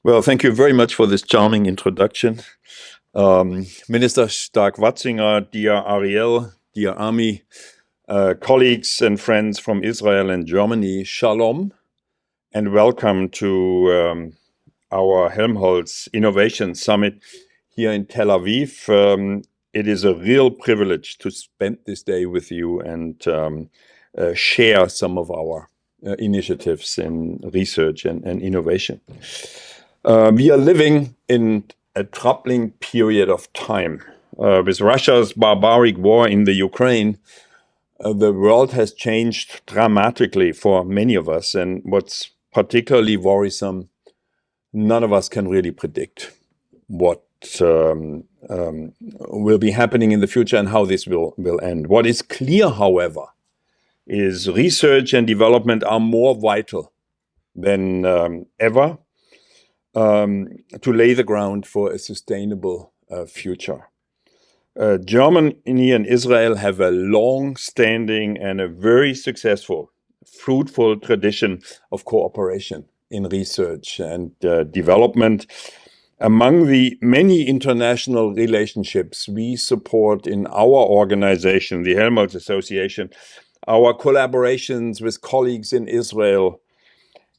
Well, thank you very much for this charming introduction. Minister Stark-Watzinger, dear Ariel, dear Ami, colleagues and friends from Israel and Germany, Shalom, and welcome to our Helmholtz Innovation Summit here in Tel Aviv. It is a real privilege to spend this day with you and share some of our initiatives in research and innovation. We are living in a troubling period of time. With Russia's barbaric war in the Ukraine, the world has changed dramatically for many of us. And what's particularly worrisome, none of us can really predict what will be happening in the future and how this will end. What is clear, however, is research and development are more vital than ever to lay the ground for a sustainable future. Germany and Israel have a long-standing and a very successful, fruitful tradition of cooperation in research and development. Among the many international relationships we support in our organization, the Helmholtz Association, our collaborations with colleagues in Israel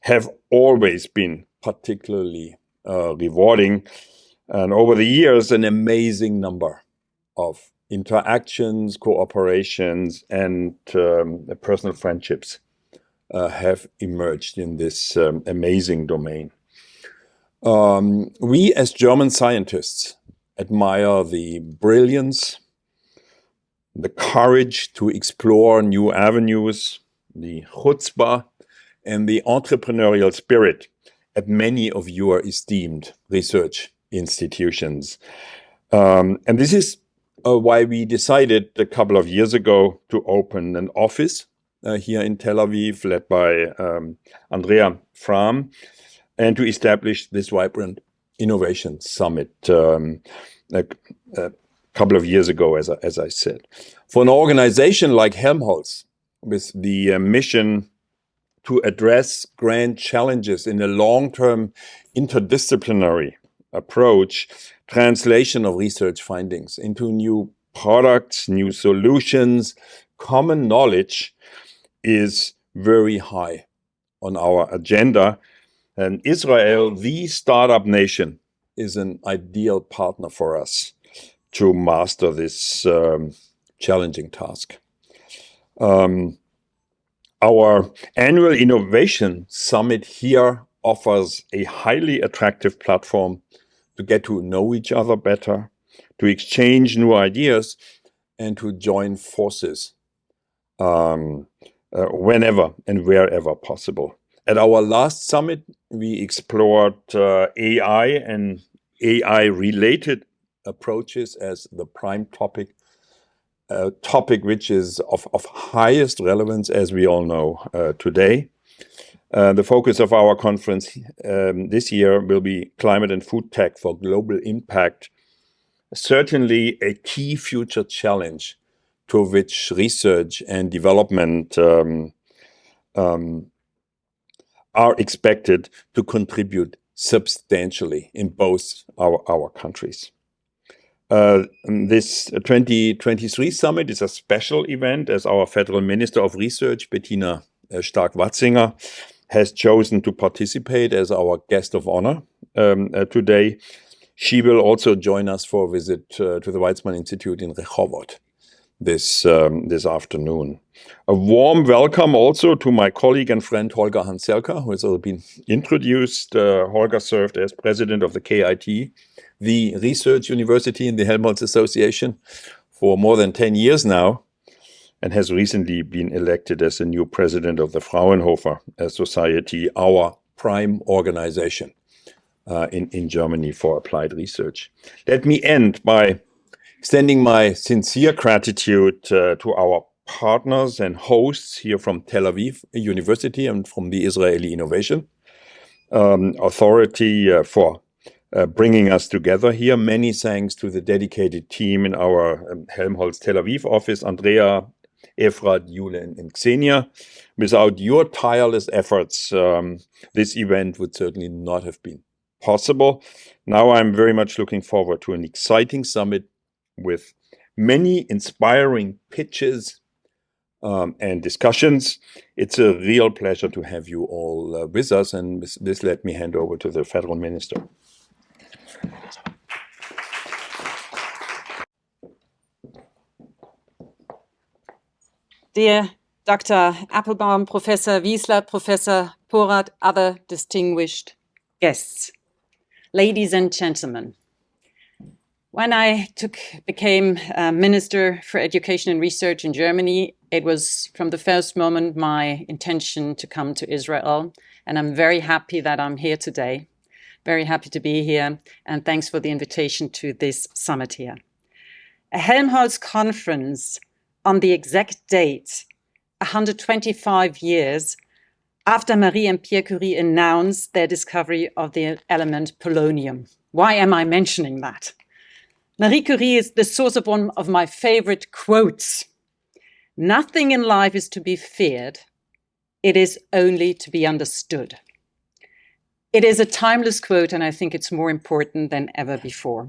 have always been particularly rewarding. And over the years, an amazing number of interactions, cooperations, and personal friendships have emerged in this amazing domain. We as German scientists admire the brilliance, the courage to explore new avenues, the chutzpah, and the entrepreneurial spirit at many of your esteemed research institutions. And this is why we decided a couple of years ago to open an office here in Tel Aviv, led by Andrea Fram, and to establish this vibrant innovation summit a couple of years ago, as I said. For an organization like Helmholtz, with the mission to address grand challenges in a long-term interdisciplinary approach, translation of research findings into new products, new solutions, common knowledge is very high on our agenda. And Israel, the startup nation, is an ideal partner for us to master this challenging task. Our annual innovation summit here offers a highly attractive platform to get to know each other better, to exchange new ideas, and to join forces whenever and wherever possible. At our last summit, we explored AI and AI-related approaches as the prime topic, a topic which is of highest relevance, as we all know today. The focus of our conference this year will be climate and food tech for global impact, certainly a key future challenge to which research and development are expected to contribute substantially in both our countries. This 2023 summit is a special event, as our Federal Minister of Research, Bettina Stark-Watzinger, has chosen to participate as our guest of honor today. She will also join us for a visit to the Weizmann Institute in Rehovot this afternoon. A warm welcome also to my colleague and friend Holger Hanselka, who has already been introduced. Holger served as president of the KIT, the research university in the Helmholtz Association, for more than 10 years now, and has recently been elected as the new president of the Fraunhofer Society, our prime organization in Germany for applied research. Let me end by extending my sincere gratitude to our partners and hosts here from Tel Aviv University and from the Israeli Innovation Authority for bringing us together here. Many thanks to the dedicated team in our Helmholtz Tel Aviv office, Andrea, Efrat, Juli, and Xenia. Without your tireless efforts, this event would certainly not have been possible. Now I'm very much looking forward to an exciting summit with many inspiring pitches and discussions. It's a real pleasure to have you all with us, and with this, let me hand over to the Federal Minister. Dear Dr. Appelbaum, Professor Wiestler, Professor Porat, other distinguished guests, ladies and gentlemen, when I became Minister for Education and Research in Germany, it was from the first moment my intention to come to Israel, and I'm very happy that I'm here today. Very happy to be here, and thanks for the invitation to this summit here. A Helmholtz conference on the exact date, 125 years after Marie and Pierre Curie announced their discovery of the element polonium. Why am I mentioning that? Marie Curie is the source of one of my favorite quotes. Nothing in life is to be feared. It is only to be understood. It is a timeless quote, and I think it's more important than ever before.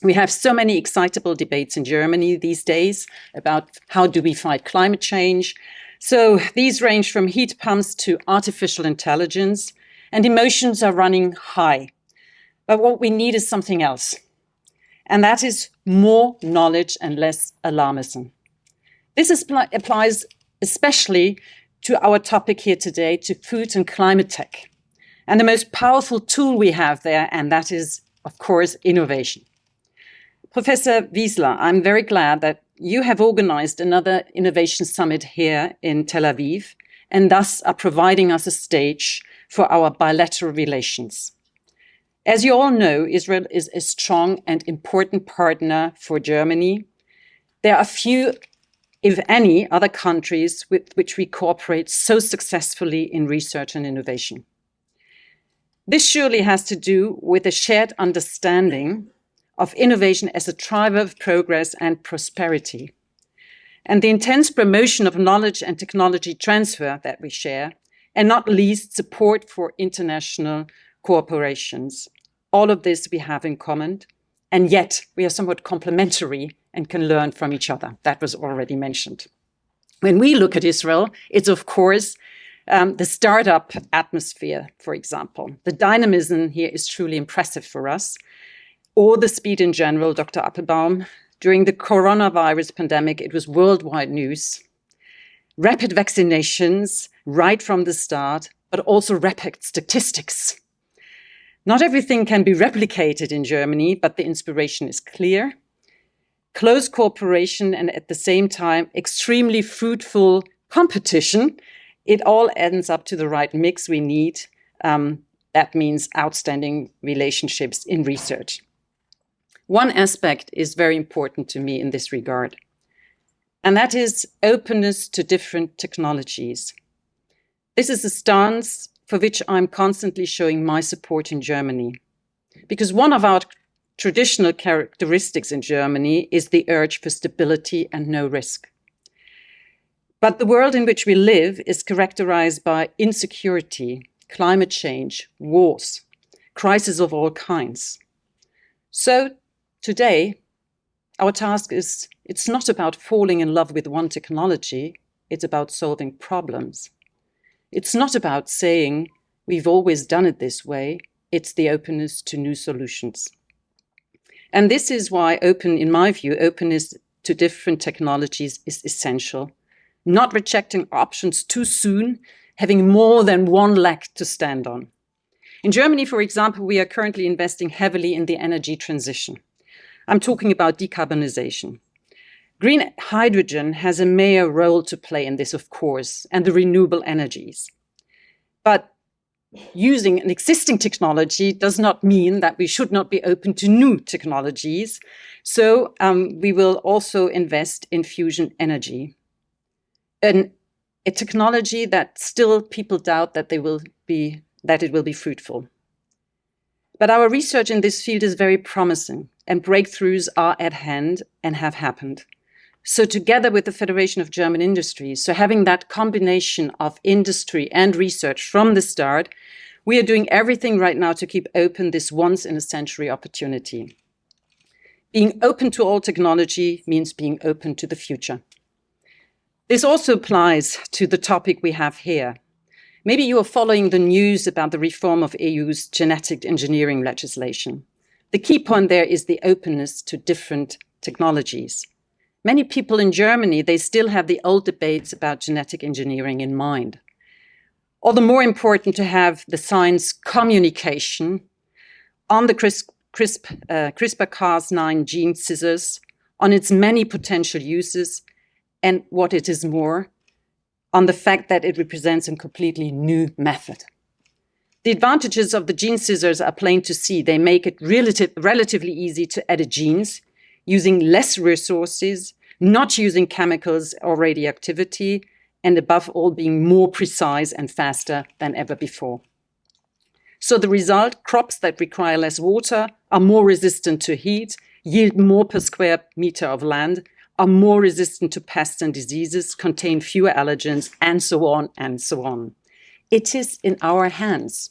We have so many excitable debates in Germany these days about how do we fight climate change. So these range from heat pumps to artificial intelligence, and emotions are running high. But what we need is something else. And that is more knowledge and less alarmism. This applies especially to our topic here today, to food and climate tech. And the most powerful tool we have there, and that is, of course, innovation. Professor Wiestler, I'm very glad that you have organized another innovation summit here in Tel Aviv, and thus are providing us a stage for our bilateral relations. As you all know, Israel is a strong and important partner for Germany. There are few, if any, other countries with which we cooperate so successfully in research and innovation. This surely has to do with a shared understanding of innovation as a driver of progress and prosperity, and the intense promotion of knowledge and technology transfer that we share, and not least support for international cooperations. All of this we have in common, and yet we are somewhat complementary and can learn from each other. That was already mentioned. When we look at Israel, it's of course the startup atmosphere, for example. The dynamism here is truly impressive for us, or the speed in general. Dr. Appelbaum, during the coronavirus pandemic, it was worldwide news. Rapid vaccinations right from the start, but also rapid statistics. Not everything can be replicated in Germany, but the inspiration is clear. Close cooperation and at the same time, extremely fruitful competition. It all ends up to the right mix we need. That means outstanding relationships in research. One aspect is very important to me in this regard, and that is openness to different technologies. This is a stance for which I'm constantly showing my support in Germany, because one of our traditional characteristics in Germany is the urge for stability and no risk. But the world in which we live is characterized by insecurity, climate change, wars, crises of all kinds. So today, our task is, it's not about falling in love with one technology, it's about solving problems. It's not about saying, we've always done it this way, it's the openness to new solutions. And this is why in my view, openness to different technologies is essential. Not rejecting options too soon, having more than one leg to stand on. In Germany, for example, we are currently investing heavily in the energy transition. I'm talking about decarbonization. Green hydrogen has a major role to play in this, of course, and the renewable energies. But using an existing technology does not mean that we should not be open to new technologies. So we will also invest in fusion energy. A technology that still people doubt that it will be fruitful. But our research in this field is very promising, and breakthroughs are at hand and have happened. So together with the Federation of German Industries, so having that combination of industry and research from the start, We are doing everything right now to keep open this once-in-a-century opportunity. Being open to all technology means being open to the future. This also applies to the topic we have here. Maybe you are following the news about the reform of EU's genetic engineering legislation. The key point there is the openness to different technologies. Many people in Germany, they still have the old debates about genetic engineering in mind. All the more important to have the science communication on the CRISPR-Cas9 gene scissors, on its many potential uses, and what it is more, on the fact that it represents a completely new method. The advantages of the gene scissors are plain to see. They make it relatively easy to edit genes, using less resources, not using chemicals or radioactivity, and above all, being more precise and faster than ever before. So the result, crops that require less water are more resistant to heat, yield more per square meter of land, are more resistant to pests and diseases, contain fewer allergens, and so on and so on. It is in our hands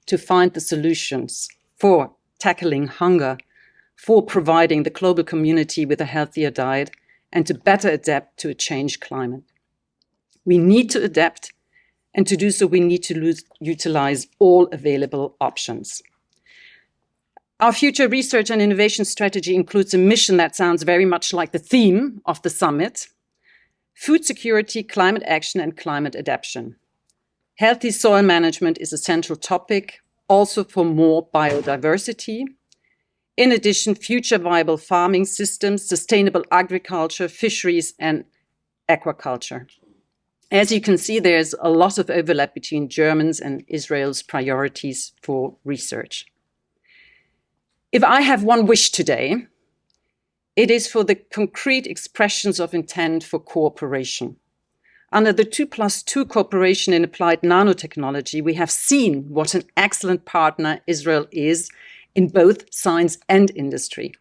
to find the solutions for tackling hunger, for providing the global community with a healthier diet, and to better adapt to a changed climate. We need to adapt, and to do so, we need to utilize all available options. Our future research and innovation strategy includes a mission that sounds very much like the theme of the summit: food security, climate action, and climate adaptation. Healthy soil management is a central topic, also for more biodiversity. In addition, future viable farming systems, sustainable agriculture, fisheries, and aquaculture. As you can see, there's a lot of overlap between Germany's and Israel's priorities for research. If I have one wish today, it is for the concrete expressions of intent for cooperation. Under the 2+2 cooperation in applied nanotechnology, we have seen what an excellent partner Israel is in both science and industry.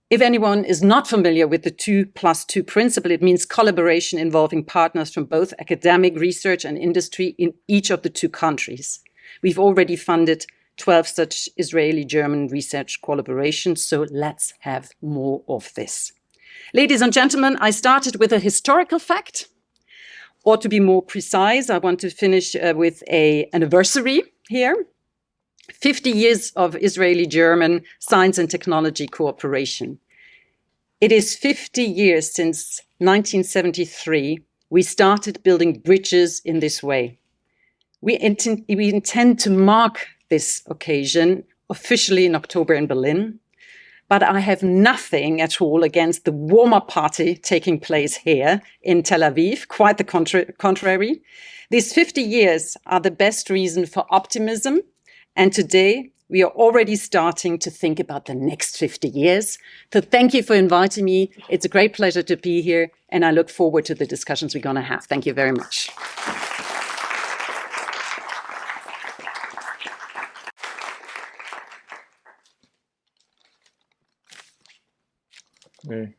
If anyone is not familiar with the 2+2 principle, it means collaboration involving partners from both academic research and industry in each of the two countries. We've already funded 12 such Israeli-German research collaborations, so let's have more of this. Ladies and gentlemen, I started with a historical fact. Or to be more precise, I want to finish with an anniversary here. 50 years of Israeli-German science and technology cooperation. It is 50 years since 1973 we started building bridges in this way. We intend to mark this occasion officially in October in Berlin, but I have nothing at all against the warm-up party taking place here in Tel Aviv, quite the contrary. These 50 years are the best reason for optimism, and today we are already starting to think about the next 50 years. So thank you for inviting me. It's a great pleasure to be here, and I look forward to the discussions we're going to have. Thank you very much.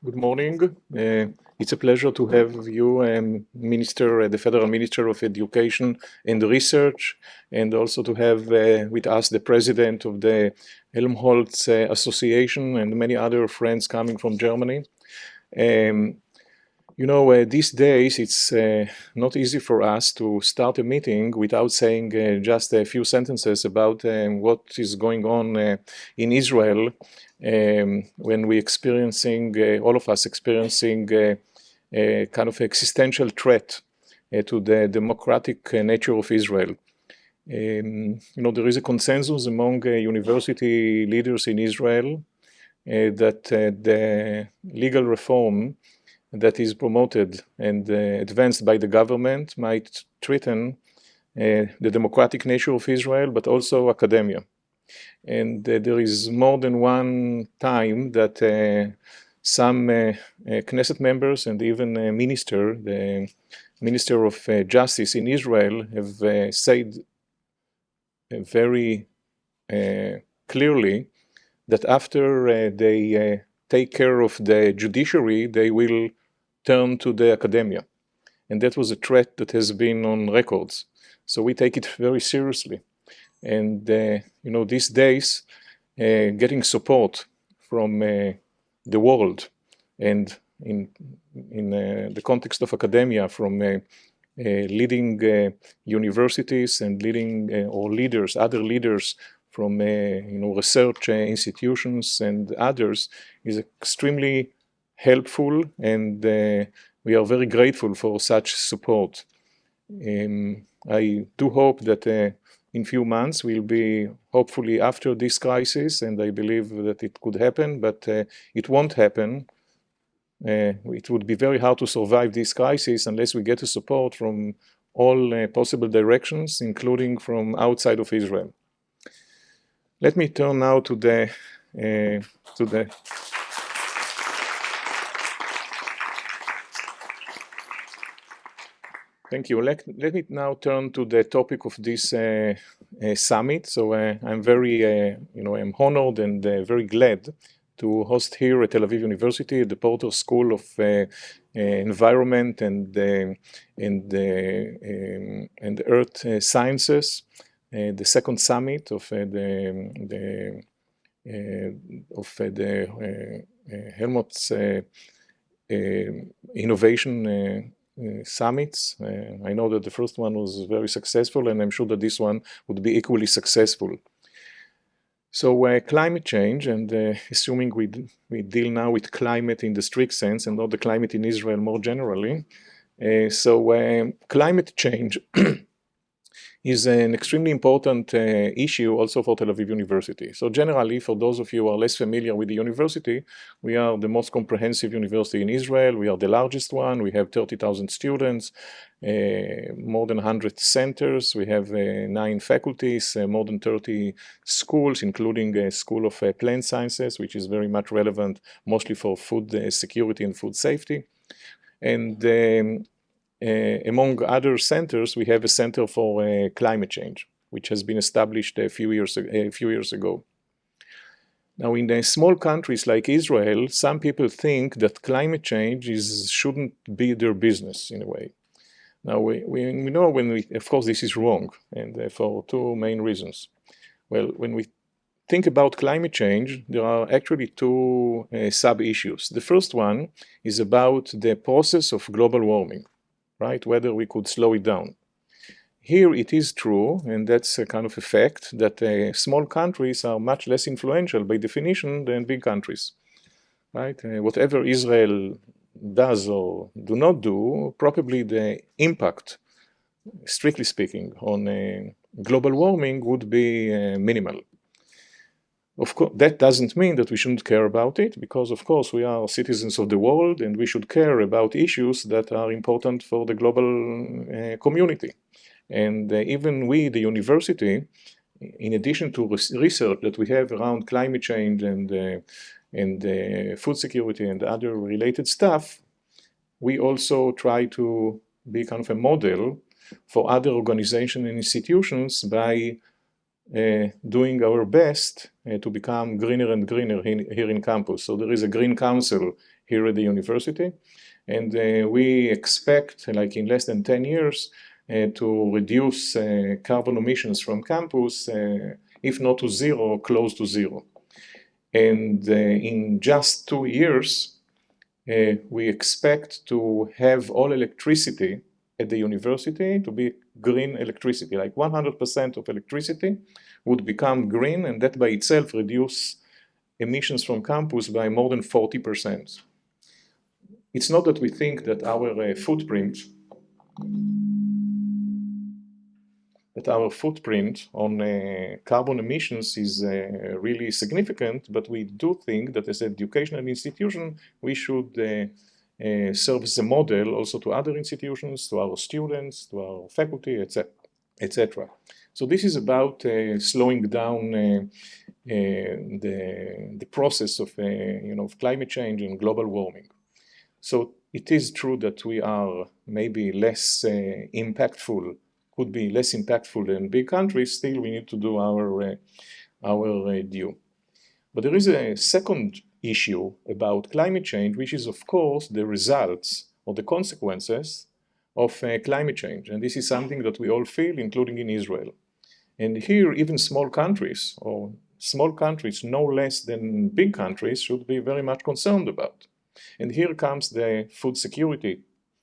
Good morning. It's a pleasure to have you, Minister, the Federal Minister of Education and Research, and also to have with us the President of the Helmholtz Association and many other friends coming from Germany. These days it's not easy for us to start a meeting without saying just a few sentences about what is going on in Israel when we experiencing, all of us experiencing a kind of existential threat to the democratic nature of Israel. There is a consensus among university leaders in Israel that the legal reform that is promoted and advanced by the government might threaten the democratic nature of Israel, but also academia. And there is more than one time that some Knesset members and even the Minister of Justice in Israel have said very clearly that after they take care of the judiciary, they will turn to the academia. And that was a threat that has been on records. So we take it very seriously. And these days, getting support from the world and in the context of academia from leading universities and leading or leaders, other leaders from research institutions and others is extremely helpful, and we are very grateful for such support. I do hope that in few months we'll be hopefully after this crisis, and I believe that it could happen, but it won't happen. It would be very hard to survive this crisis unless we get the support from all possible directions, including from outside of Israel. Let me turn now to the Thank you. Let me now turn to the topic of this summit. So I'm very, I'm honored and very glad to host here at Tel Aviv University at the Porter School of Environment and Earth Sciences, the second summit of the Helmholtz innovation summits. I know that the first one was very successful, and I'm sure that this one would be equally successful. So climate change, and assuming we deal now with climate in the strict sense and not the climate in Israel more generally. Climate change is an extremely important issue also for Tel Aviv University. So generally, for those of you who are less familiar with the university, we are the most comprehensive university in Israel. We are the largest one. We have 30,000 students, more than 100 centers. We have 9 faculties, more than 30 schools, including a School of Plant Sciences, which is very much relevant mostly for food security and food safety. And among other centers, we have a Center for Climate Change, which has been established a few years ago. Now, in small countries like Israel, some people think that climate change shouldn't be their business in a way. Now, we know of course, this is wrong, and for 2 main reasons. Well, when we think about climate change, there are actually 2 sub-issues. The first one is about the process of global warming. Right? Whether we could slow it down. Here it is true, and that's a kind of a fact, that small countries are much less influential by definition than big countries. Right? Whatever Israel does or do not do, probably the impact, strictly speaking, on global warming would be minimal. Of course, that doesn't mean that we shouldn't care about it, because of course we are citizens of the world and we should care about issues that are important for the global community. And even we, the university, in addition to research that we have around climate change and food security and other related stuff, we also try to be kind of a model for other organizations and institutions by doing our best to become greener and greener here in campus. So there is a Green Council here at the university, and we expect, like in less than 10 years, to reduce carbon emissions from campus, if not to zero, close to zero. And in just 2 years, we expect to have all electricity at the university to be green electricity, like 100% of electricity would become green, and that by itself reduce emissions from campus by more than 40%. It's not that we think that our footprint on carbon emissions is really significant, but we do think that as an educational institution, we should serve as a model also to other institutions, to our students, to our faculty, etc. So this is about slowing down the process of climate change and global warming. So it is true that we are maybe less impactful, could be less impactful than big countries. Still, we need to do our due. But there is a second issue about climate change, which is, of course, the results or the consequences of climate change. And this is something that we all feel, including in Israel. And here, even small countries, or small countries no less than big countries, should be very much concerned about. And here comes the food security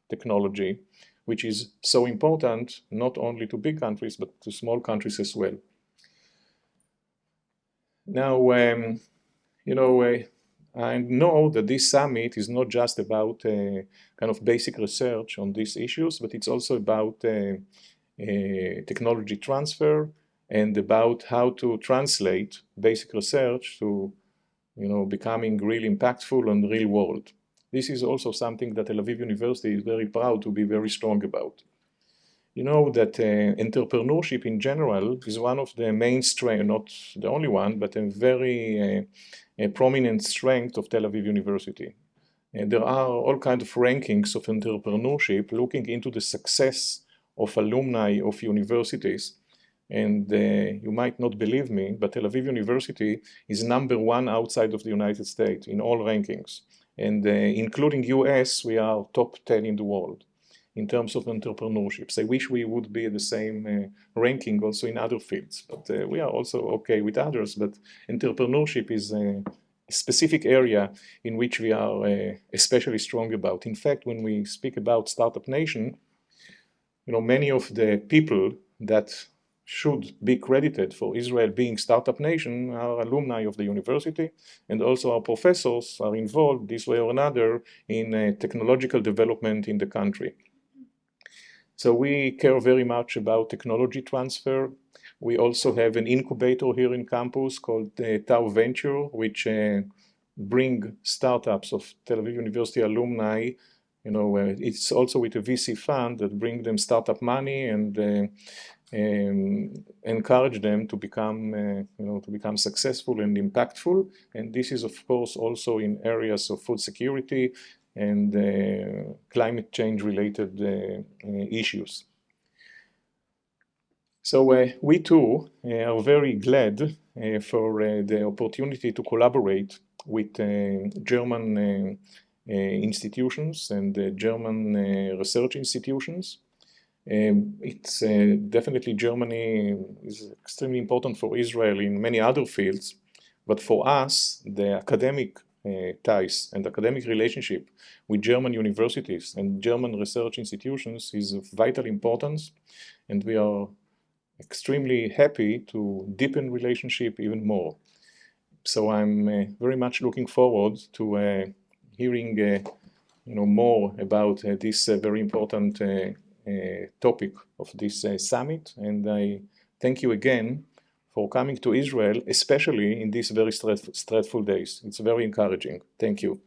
technology, which is so important not only to big countries, but to small countries as well. Now, I know that this summit is not just about kind of basic research on these issues, but it's also about technology transfer and about how to translate basic research to becoming really impactful on the real world. This is also something that Tel Aviv University is very proud to be very strong about. You know that entrepreneurship in general is one of the main strengths, not the only one, but a very prominent strength of Tel Aviv University. There are all kinds of rankings of entrepreneurship looking into the success of alumni of universities. And you might not believe me, but Tel Aviv University is #1 outside of the United States in all rankings. And including US, we are top 10 in the world in terms of entrepreneurship. I wish we would be the same ranking also in other fields, but we are also okay with others. But entrepreneurship is a specific area in which we are especially strong about. In fact, when we speak about Startup Nation, many of the people that should be credited for Israel being Startup Nation are alumni of the university, and also our professors are involved this way or another in technological development in the country. So we care very much about technology transfer. We also have an incubator here in campus called Tau Venture, which bring startups of Tel Aviv University alumni. It's also with a VC fund that bring them startup money and encourage them to become successful and impactful. And this is, of course, also in areas of food security and climate change related issues. So we too are very glad for the opportunity to collaborate with German institutions and German research institutions. It's definitely Germany is extremely important for Israel in many other fields, but for us, the academic ties and academic relationship with German universities and German research institutions is of vital importance, and we are extremely happy to deepen relationship even more. So I'm very much looking forward to hearing more about this very important topic of this summit, and I thank you again for coming to Israel, especially in these very stressful days. It's very encouraging. Thank you.